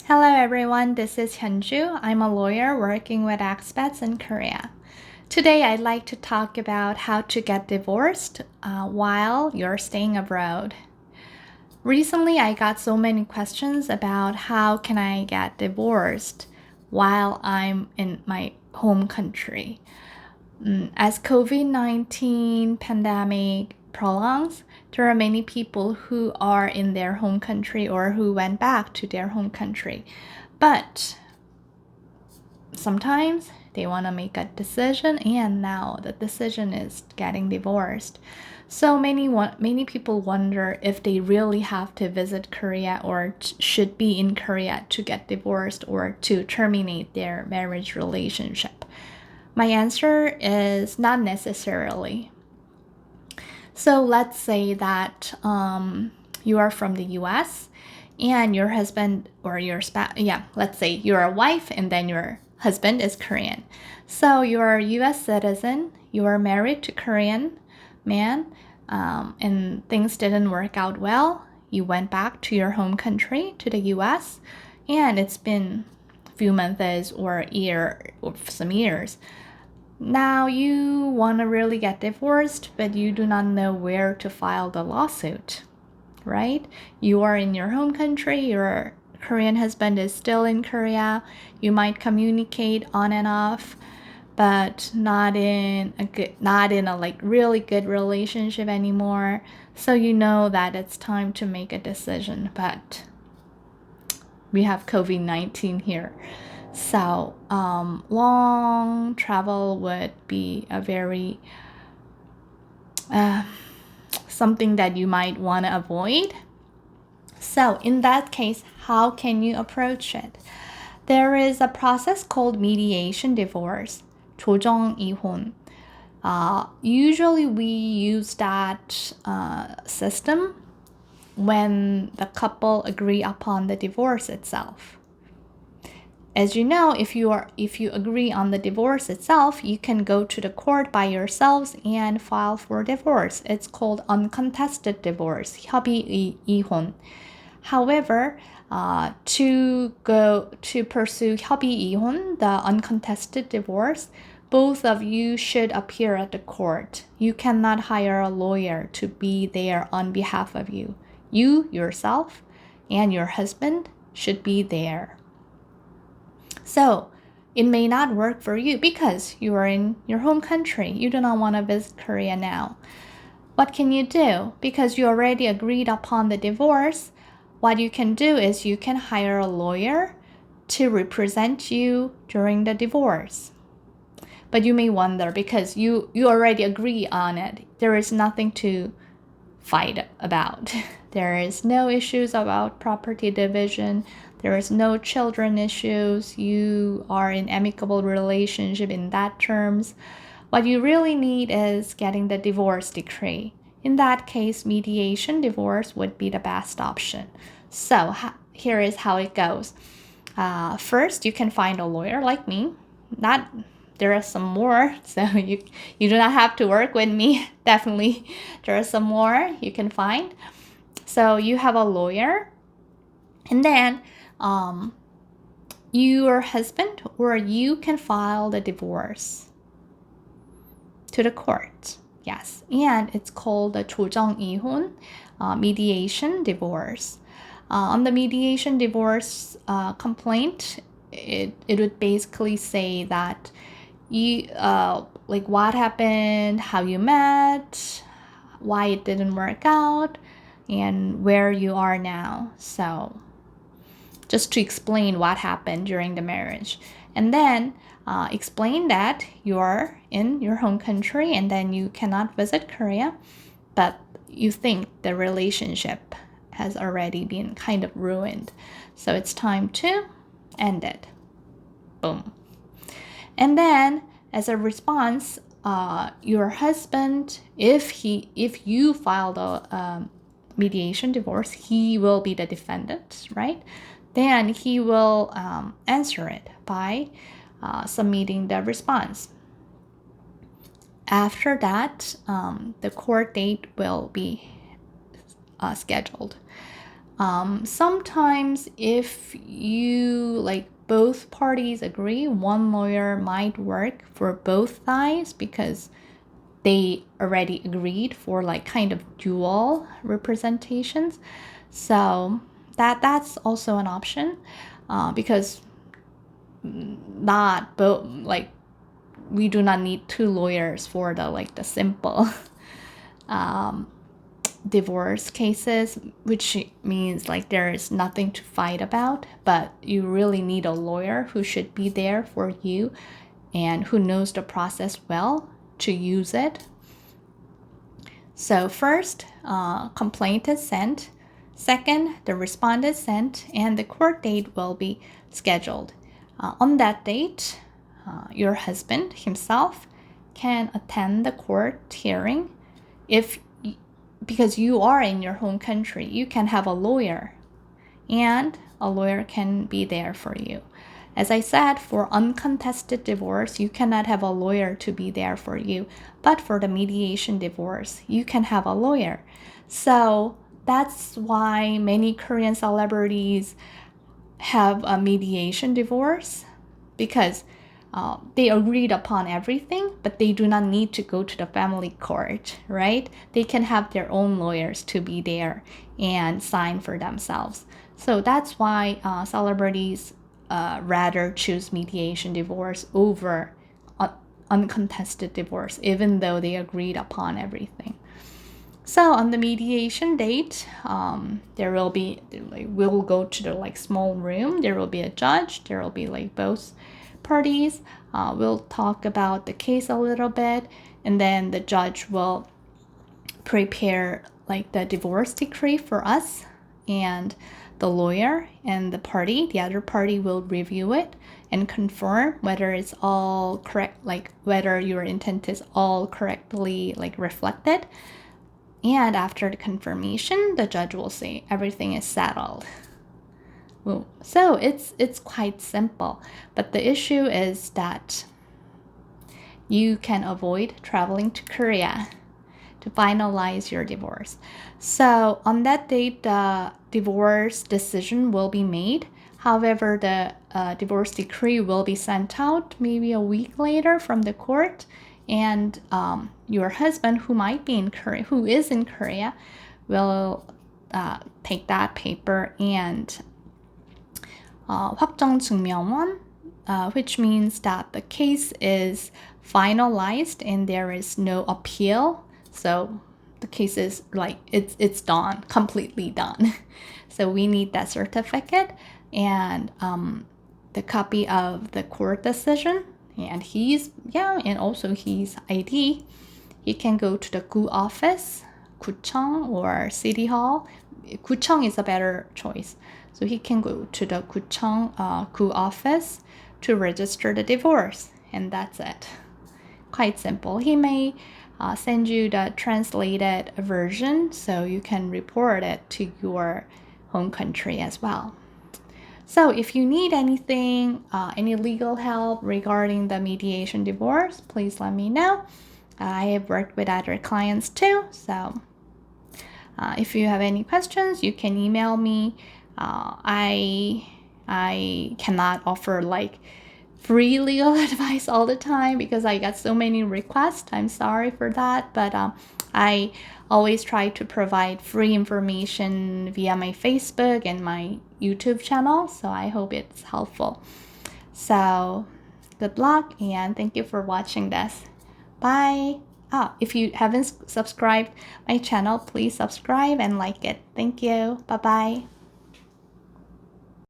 Hello everyone, this is Gwangju. I'm a lawyer working with expats in Korea. Today I'd like to talk about how to get divorced while you're staying abroad. Recently I got so many questions about how can I get divorced while I'm in my home country. As COVID-19 pandemic prolongs, there are many people who are in their home country or who went back to their home country. But sometimes they want to make a decision and now the decision is getting divorced. So many people wonder if they really have to visit Korea or should be in Korea to get divorced or to terminate their marriage relationship. My answer is not necessarily. So let's say that you are from the US and your husband or your spouse, let's say you're a wife and then your husband is Korean. So you're a US citizen, you are married to Korean man, and things didn't work out well. You went back to your home country, to the US, and it's been a few months or a year or some years. Now you want to really get divorced, but you do not know where to file the lawsuit, right? You are in your home country, your Korean husband is still in Korea. You might communicate on and off, but not in a like really good relationship anymore. So you know that it's time to make a decision, but we have COVID-19 here. So long travel would be a very something that you might want to avoid. So in that case, how can you approach it? There is a process called mediation divorce, 조정 이혼. Usually we use that system when the couple agree upon the divorce itself. As you know, if you agree on the divorce itself, you can go to the court by yourselves and file for divorce. It's called uncontested divorce, 협의 이혼. However, to pursue 협의 이혼, the uncontested divorce, both of you should appear at the court. You cannot hire a lawyer to be there on behalf of you. You, yourself, and your husband should be there. So it may not work for you because you are in your home country. You do not want to visit Korea now. What can you do? Because you already agreed upon the divorce, what you can do is you can hire a lawyer to represent you during the divorce. But you may wonder because you already agree on it. There is nothing to fight about. There is no issues about property division. There is no children issues. You are in amicable relationship in that terms. What you really need is getting the divorce decree. In that case, mediation divorce would be the best option. So here is how it goes. First, you can find a lawyer like me. There are some more, so you do not have to work with me. Definitely, there are some more you can find. So you have a lawyer, and then your husband or you can file the divorce to the court. Yes, and it's called the 조정 이혼, mediation divorce. On the mediation divorce complaint, it would basically say that you like what happened, how you met, why it didn't work out, and where you are now. So just to explain what happened during the marriage. And then explain that you're in your home country and then you cannot visit Korea, but you think the relationship has already been kind of ruined. So it's time to end it. Boom. And then as a response, your husband, if you filed a mediation divorce, he will be the defendant, right? Then he will answer it by submitting the response. After that, the court date will be scheduled. Sometimes if you like both parties agree, one lawyer might work for both sides because they already agreed for like kind of dual representations. So that's also an option because not both like we do not need two lawyers for the simple divorce cases, which means like there is nothing to fight about, but you really need a lawyer who should be there for you and who knows the process well to use it. So first, complaint is sent. Second, the respondent is sent, and the court date will be scheduled. On that date, your husband himself can attend the court hearing. Because you are in your home country, you can have a lawyer, and a lawyer can be there for you. As I said, for uncontested divorce, you cannot have a lawyer to be there for you. But for the mediation divorce, you can have a lawyer. So that's why many Korean celebrities have a mediation divorce, because they agreed upon everything, but they do not need to go to the family court, right? They can have their own lawyers to be there and sign for themselves. So that's why celebrities rather choose mediation divorce over uncontested divorce, even though they agreed upon everything. So on the mediation date, we'll go to the small room. There will be a judge. There will be both parties. We'll talk about the case a little bit, and then the judge will prepare the divorce decree for us, and the lawyer and the other party will review it and confirm whether it's all correct, whether your intent is all correctly reflected. And after the confirmation, the judge will say everything is settled. So it's quite simple, but the issue is that you can avoid traveling to Korea to finalize your divorce. So on that date, the divorce decision will be made. However, the divorce decree will be sent out maybe a week later from the court, and your husband, who is in Korea, will take that paper and 확정 증명원, which means that the case is finalized and there is no appeal. So the case is it's done, completely done. So we need that certificate and the copy of the court decision and also his ID. He can go to the 구 office, 구청 or city hall. 구청 is a better choice. So he can go to the 구청 구 office to register the divorce, and that's it. Quite simple. He may send you the translated version so you can report it to your home country as well. So if you need anything, any legal help regarding the mediation divorce, please let me know. I have worked with other clients too, so if you have any questions, you can email me. I cannot offer free legal advice all the time because I got so many requests. I'm sorry for that, but I always try to provide free information via my Facebook and my YouTube channel, so I hope it's helpful. So good luck and thank you for watching this. Bye. If you haven't subscribed my channel, please subscribe and like it. Thank you. Bye-bye.